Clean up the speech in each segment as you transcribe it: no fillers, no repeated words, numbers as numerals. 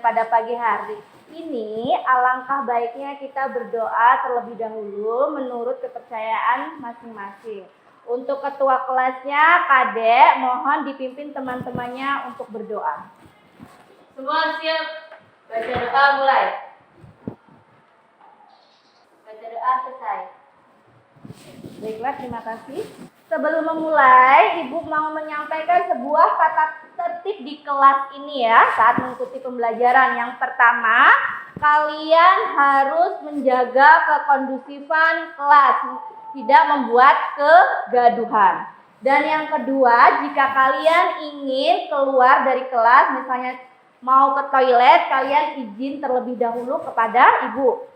pada pagi hari ini, alangkah baiknya kita berdoa terlebih dahulu menurut kepercayaan masing-masing. Untuk ketua kelasnya, Kadek, mohon dipimpin teman-temannya untuk berdoa. Semua siap? Baca doa mulai. Baca doa selesai. Baiklah, terima kasih. Sebelum memulai, Ibu mau menyampaikan sebuah tata tertib di kelas ini ya saat mengikuti pembelajaran. Yang pertama, kalian harus menjaga kekondusifan kelas, tidak membuat kegaduhan. Dan yang kedua, jika kalian ingin keluar dari kelas, misalnya mau ke toilet, kalian izin terlebih dahulu kepada Ibu.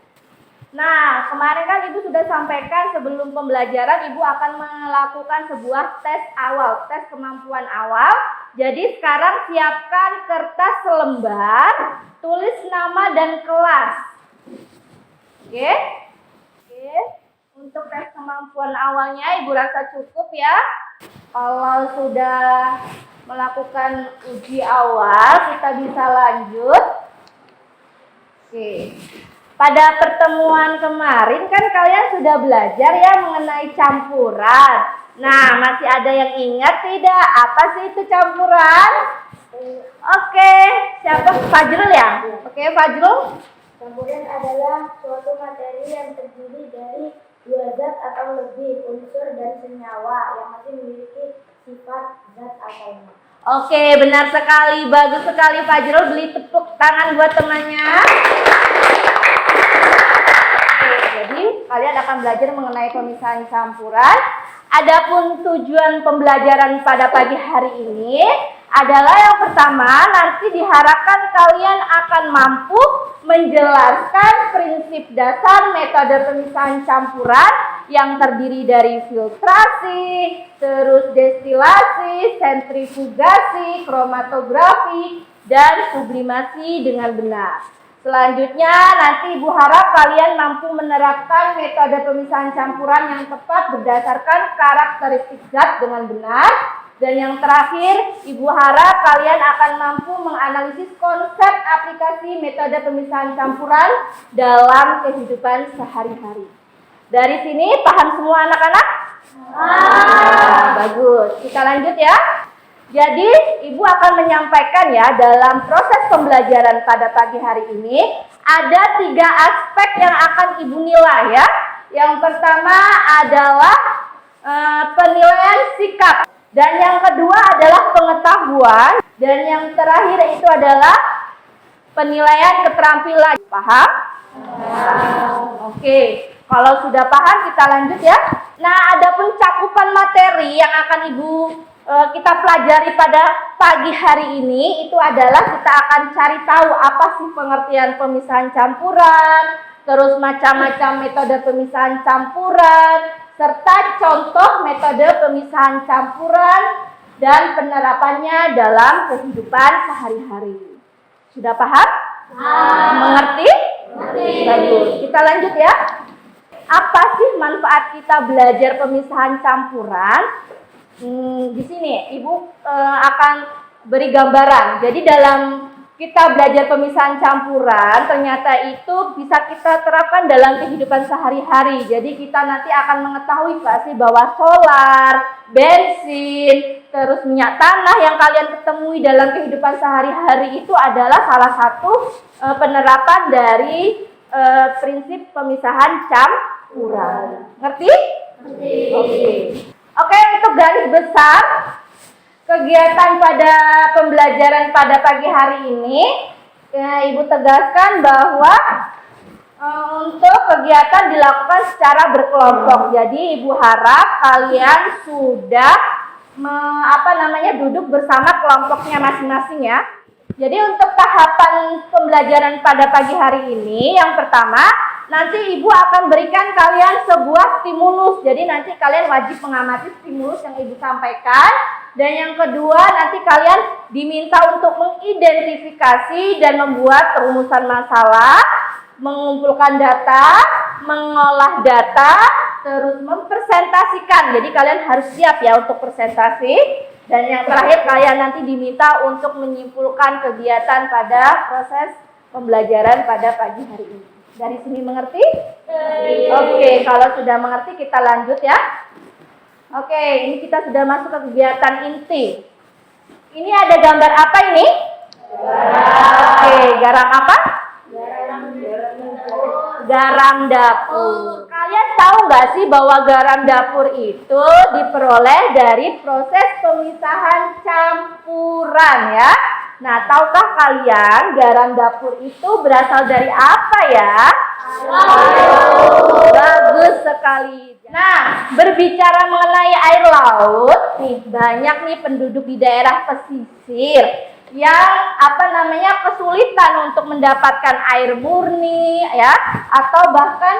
Nah, kemarin kan Ibu sudah sampaikan sebelum pembelajaran Ibu akan melakukan sebuah tes awal, tes kemampuan awal. Jadi sekarang siapkan kertas selembar, tulis nama dan kelas. Oke? Untuk tes kemampuan awalnya Ibu rasa cukup ya. Kalau sudah melakukan uji awal, kita bisa lanjut. Oke. Pada pertemuan kemarin kan kalian sudah belajar ya mengenai campuran. Nah, masih ada yang ingat tidak? Apa sih itu campuran? Oke, siapa? Fajrul ya? Oke, Fajrul. Campuran adalah suatu materi yang terdiri dari dua zat atau lebih unsur dan senyawa yang masih memiliki sifat zat atau non. Oke, benar sekali. Bagus sekali Fajrul. Beli tepuk tangan buat temannya. Jadi kalian akan belajar mengenai pemisahan campuran. Adapun tujuan pembelajaran pada pagi hari ini adalah yang pertama, nanti diharapkan kalian akan mampu menjelaskan prinsip dasar metode pemisahan campuran yang terdiri dari filtrasi, terus destilasi, sentrifugasi, kromatografi, dan sublimasi dengan benar. Selanjutnya nanti Ibu harap kalian mampu menerapkan metode pemisahan campuran yang tepat berdasarkan karakteristik zat dengan benar. Dan yang terakhir, Ibu harap kalian akan mampu menganalisis konsep aplikasi metode pemisahan campuran dalam kehidupan sehari-hari. Dari sini paham semua anak-anak? Bagus, kita lanjut ya. Jadi Ibu akan menyampaikan ya dalam proses pembelajaran pada pagi hari ini ada 3 aspek yang akan Ibu nilai ya. Yang pertama adalah penilaian sikap, dan yang kedua adalah pengetahuan, dan yang terakhir itu adalah penilaian keterampilan. Paham? Oke, kalau sudah paham kita lanjut ya. Nah, adapun cakupan materi yang akan Ibu kita pelajari pada pagi hari ini itu adalah kita akan cari tahu apa sih pengertian pemisahan campuran, terus macam-macam metode pemisahan campuran, serta contoh metode pemisahan campuran dan penerapannya dalam kehidupan sehari-hari. Sudah paham? Mengerti? Bagus. Kita lanjut ya. Apa sih manfaat kita belajar pemisahan campuran? Di sini Ibu akan beri gambaran. Jadi dalam kita belajar pemisahan campuran ternyata itu bisa kita terapkan dalam kehidupan sehari-hari. Jadi kita nanti akan mengetahui pasti bahwa solar, bensin, terus minyak tanah yang kalian ketemui dalam kehidupan sehari-hari itu adalah salah satu penerapan dari prinsip pemisahan campuran. Ngerti? Oke, untuk garis besar kegiatan pada pembelajaran pada pagi hari ini, Ibu tegaskan bahwa untuk kegiatan dilakukan secara berkelompok. Jadi Ibu harap kalian sudah duduk bersama kelompoknya masing-masing ya. Jadi untuk tahapan pembelajaran pada pagi hari ini, yang pertama, nanti Ibu akan berikan kalian sebuah stimulus. Jadi nanti kalian wajib mengamati stimulus yang Ibu sampaikan. Dan yang kedua, nanti kalian diminta untuk mengidentifikasi dan membuat perumusan masalah, mengumpulkan data, mengolah data, terus mempresentasikan. Jadi kalian harus siap ya untuk presentasi. Dan yang terakhir kalian nanti diminta untuk menyimpulkan kegiatan pada proses pembelajaran pada pagi hari ini. Dari sini mengerti? Oke, kalau sudah mengerti kita lanjut ya. Oke, ini kita sudah masuk ke kegiatan inti. Ini ada gambar apa ini? Oke, garam apa? Garam dapur. Kalian tahu nggak sih bahwa garam dapur itu diperoleh dari proses pemisahan campuran ya? Nah, tahukah kalian garam dapur itu berasal dari apa ya? Bagus sekali. Nah, berbicara mengenai air laut, nih banyak nih penduduk di daerah pesisir yang kesulitan untuk mendapatkan air murni ya, atau bahkan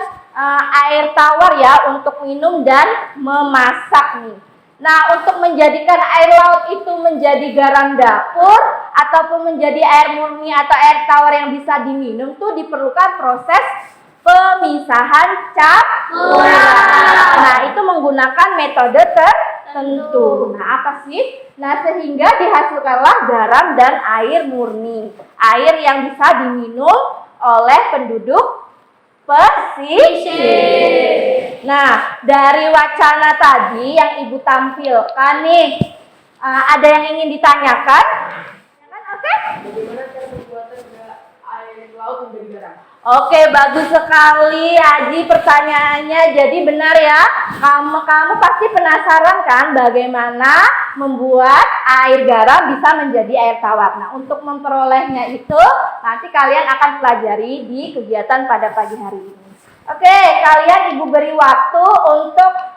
air tawar ya untuk minum dan memasak nih. Nah, untuk menjadikan air laut itu menjadi garam dapur ataupun menjadi air murni atau air tawar yang bisa diminum tuh diperlukan proses pemisahan campuran. Nah, itu menggunakan metode tertentu. Nah, apa sih? Nah, sehingga dihasilkanlah garam dan air murni. Air yang bisa diminum oleh penduduk pesisir. Nah, dari wacana tadi yang Ibu tampilkan nih, ada yang ingin ditanyakan? Oke? Bagaimana cara pembuatan air laut menjadi garam? Oke, bagus sekali Aji pertanyaannya. Jadi benar ya, kamu pasti penasaran kan bagaimana membuat air garam bisa menjadi air tawar. Nah, untuk memperolehnya itu nanti kalian akan pelajari di kegiatan pada pagi hari ini. Oke, kalian Ibu beri waktu untuk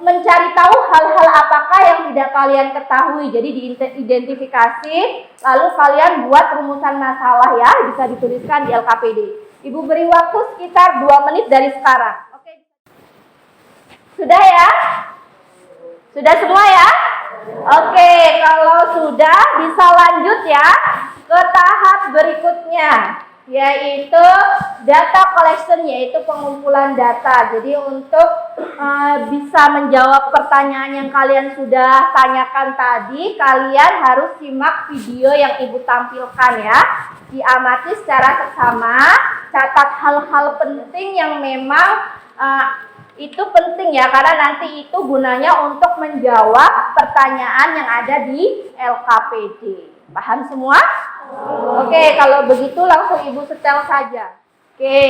mencari tahu hal-hal apakah yang tidak kalian ketahui. Jadi diidentifikasi, lalu kalian buat rumusan masalah ya, bisa dituliskan di LKPD. Ibu beri waktu sekitar 2 menit dari sekarang. Oke. Sudah ya? Sudah semua ya? Oke, kalau sudah bisa lanjut ya ke tahap berikutnya, yaitu data collection, yaitu pengumpulan data. Jadi untuk bisa menjawab pertanyaan yang kalian sudah tanyakan tadi, kalian harus simak video yang Ibu tampilkan ya. Diamati secara seksama, catat hal-hal penting yang memang itu penting ya, karena nanti itu gunanya untuk menjawab pertanyaan yang ada di LKPD. Paham semua? Oke, kalau begitu langsung Ibu setel saja. Oke,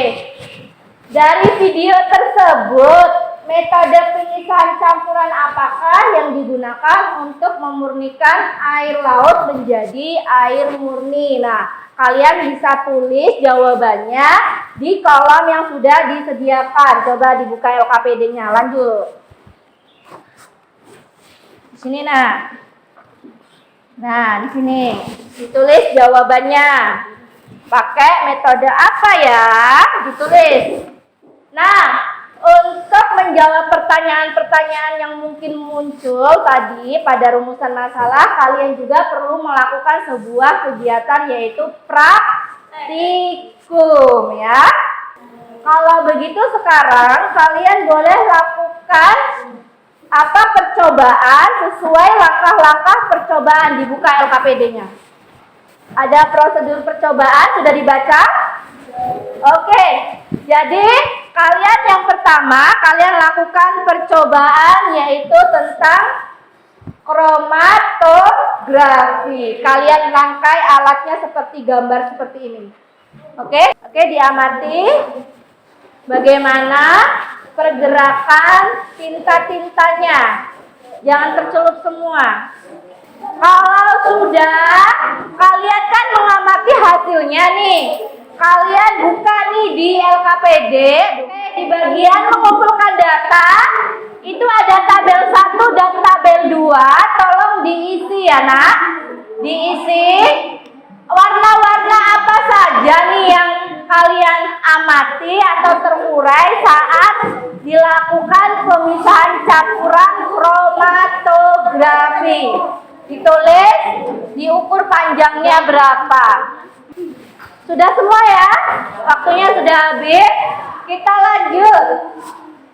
dari video tersebut, metode pemisahan campuran apakah yang digunakan untuk memurnikan air laut menjadi air murni? Nah, kalian bisa tulis jawabannya di kolom yang sudah disediakan. Coba dibuka LKPD-nya, lanjut. Di sini nah. Nah, di sini ditulis jawabannya. Pakai metode apa ya? Ditulis. Nah, untuk menjawab pertanyaan-pertanyaan yang mungkin muncul tadi pada rumusan masalah, kalian juga perlu melakukan sebuah kegiatan yaitu praktikum ya. Kalau begitu sekarang kalian boleh lakukan percobaan sesuai langkah-langkah percobaan. Dibuka LKPD-nya. Ada prosedur percobaan, sudah dibaca? Oke, jadi kalian yang pertama, kalian lakukan percobaan yaitu tentang kromatografi. Kalian rangkai alatnya seperti gambar seperti ini. Oke, diamati bagaimana pergerakan tinta-tintanya. Jangan tercelup semua. Kalau sudah, kalian kan mengamati hasilnya nih. Kalian buka nih di LKPD, di bagian mengumpulkan data, itu ada tabel 1 dan tabel 2, tolong diisi ya nak. Diisi warna-warna apa saja nih yang kalian amati atau terurai saat dilakukan pemisahan campuran kromatografi. Ditulis, diukur panjangnya berapa. Sudah semua ya? Waktunya sudah habis. Kita lanjut.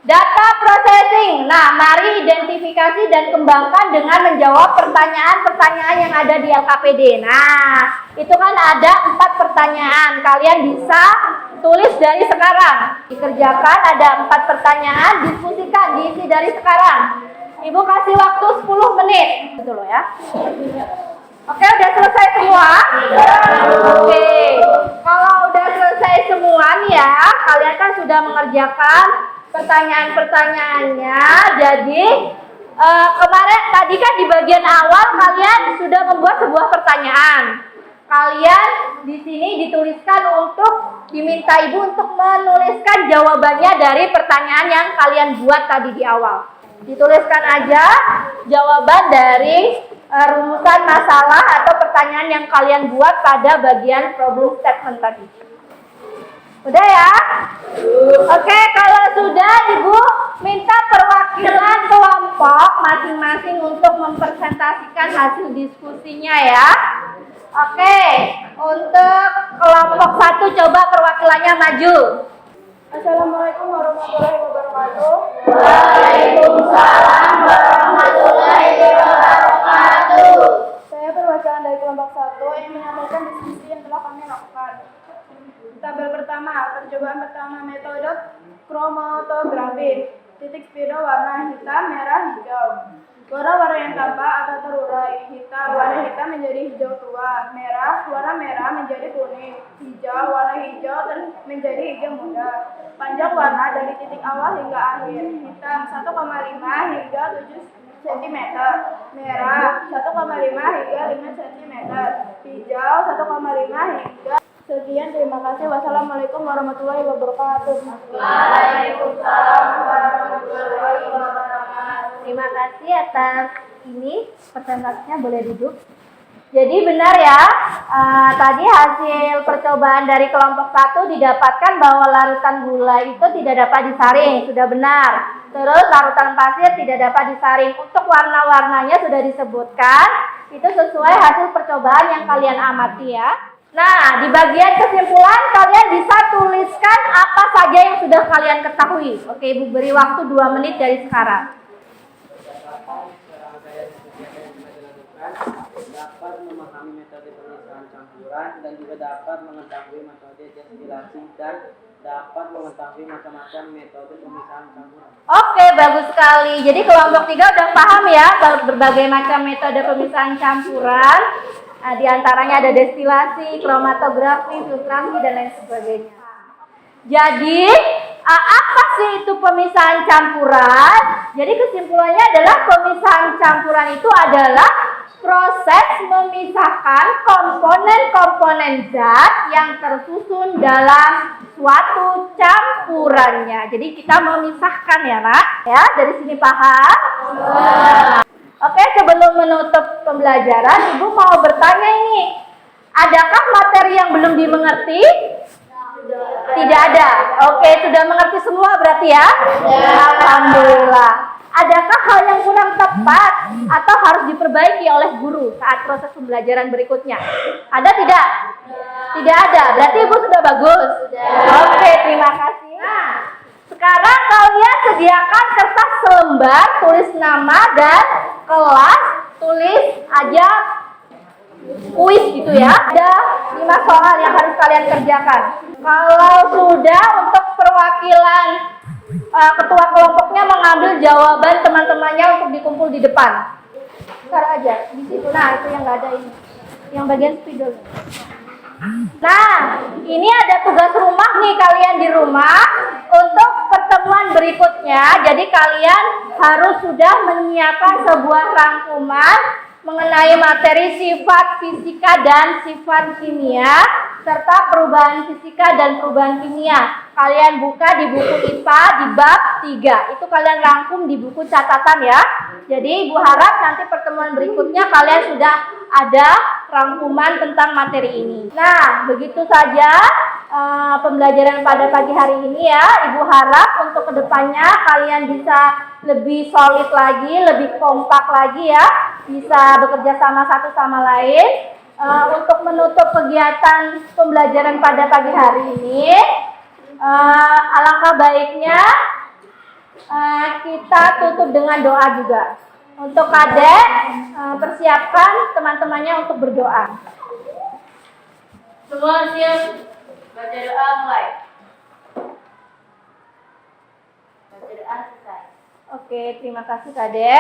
Data processing. Nah, mari identifikasi dan kembangkan dengan menjawab pertanyaan-pertanyaan yang ada di LKPD. Nah, itu kan ada 4 pertanyaan. Kalian bisa tulis dari sekarang. Dikerjakan ada 4 pertanyaan, diskusikan, diisi dari sekarang. Ibu kasih waktu 10 menit. Gitu loh ya. Oke, udah selesai semua? Oke. Kalau udah selesai semua nih ya, kalian kan sudah mengerjakan pertanyaan-pertanyaannya. Jadi kemarin tadi kan di bagian awal kalian sudah membuat sebuah pertanyaan. Kalian di sini dituliskan untuk diminta ibu untuk menuliskan jawabannya dari pertanyaan yang kalian buat tadi di awal. Dituliskan aja jawaban dari rumusan masalah atau pertanyaan yang kalian buat pada bagian problem statement tadi. Udah ya? Oke, kalau sudah ibu minta perwakilan kelompok masing-masing untuk mempresentasikan hasil diskusinya ya. Oke, untuk kelompok 1 coba perwakilannya maju. Assalamualaikum warahmatullahi wabarakatuh. Waalaikumsalam warahmatullahi wabarakatuh. Saya perwakilan dari kelompok 1 yang menyampaikan diskusi yang telah kami lakukan. Tabel pertama, percobaan pertama metode kromatografi. Titik spidol warna hitam, merah, hijau. Warna-warna yang tampak atau terurai. Hitam, warna hitam menjadi hijau tua. Merah, warna merah menjadi kuning. Hijau, warna hijau menjadi hijau muda. Panjang warna dari titik awal hingga akhir. Hitam 1,5 hingga 7 cm. Merah 1,5 hingga 5 cm. Hijau 1,5 hingga. Sekian, terima kasih. Wassalamualaikum warahmatullahi wabarakatuh. Waalaikumsalam warahmatullahi wabarakatuh. Terima kasih atas ini presentasinya, boleh duduk. Jadi benar ya, tadi hasil percobaan dari kelompok 1 didapatkan bahwa larutan gula itu tidak dapat disaring, sudah benar. Terus larutan pasir tidak dapat disaring. Untuk warna-warnanya sudah disebutkan, itu sesuai hasil percobaan yang kalian amati ya. Nah, di bagian kesimpulan kalian bisa tuliskan apa saja yang sudah kalian ketahui. Oke, Ibu beri waktu 2 menit dari sekarang. Dapat memahami metode pemisahan campuran dan juga dapat mengetahui metode destilasi dan dapat mengetahui macam-macam metode pemisahan campuran. Oke, bagus sekali. Jadi kelompok 3 udah paham ya berbagai macam metode pemisahan campuran. Nah, di antaranya ada destilasi, kromatografi, filtrasi, dan lain sebagainya. Jadi, apa sih itu pemisahan campuran? Jadi kesimpulannya adalah pemisahan campuran itu adalah proses memisahkan komponen-komponen zat yang tersusun dalam suatu campurannya. Jadi kita memisahkan ya, Nak. Ya, dari sini paham? Oke, sebelum menutup pembelajaran, Ibu mau bertanya ini. Adakah materi yang belum dimengerti? Tidak ada. Oke, sudah mengerti semua berarti ya? Alhamdulillah. Adakah hal yang kurang tepat atau harus diperbaiki oleh guru saat proses pembelajaran berikutnya? Ada tidak? Tidak ada. Berarti Ibu sudah bagus. Oke, terima kasih. Nah, sekarang kalian sediakan kertas selembar, tulis nama dan kelas, tulis aja kuis gitu ya. Ada 5 soal yang harus kalian kerjakan. Kalau sudah, untuk perwakilan ketua kelompoknya mengambil jawaban teman-temannya untuk dikumpul di depan. Sekarang aja di situ. Nah, itu yang nggak ada ini, yang bagian spidol. Nah, ini ada tugas rumah nih kalian di rumah untuk pertemuan berikutnya. Jadi kalian harus sudah menyiapkan sebuah rangkuman mengenai materi sifat fisika dan sifat kimia serta perubahan fisika dan perubahan kimia. Kalian buka di buku IPA di bab 3. Itu kalian rangkum di buku catatan ya. Jadi Ibu harap nanti pertemuan berikutnya kalian sudah ada rangkuman tentang materi ini. Nah, begitu saja pembelajaran pada pagi hari ini ya. Ibu harap untuk kedepannya kalian bisa lebih solid lagi, lebih kompak lagi ya. Bisa bekerja sama satu sama lain. Untuk menutup kegiatan pembelajaran pada pagi hari ini, alangkah baiknya kita tutup dengan doa juga. Untuk Kadek, persiapkan teman-temannya untuk berdoa. Semua siap, baca doa mulai. Baca doa selesai. Oke, terima kasih Kadek.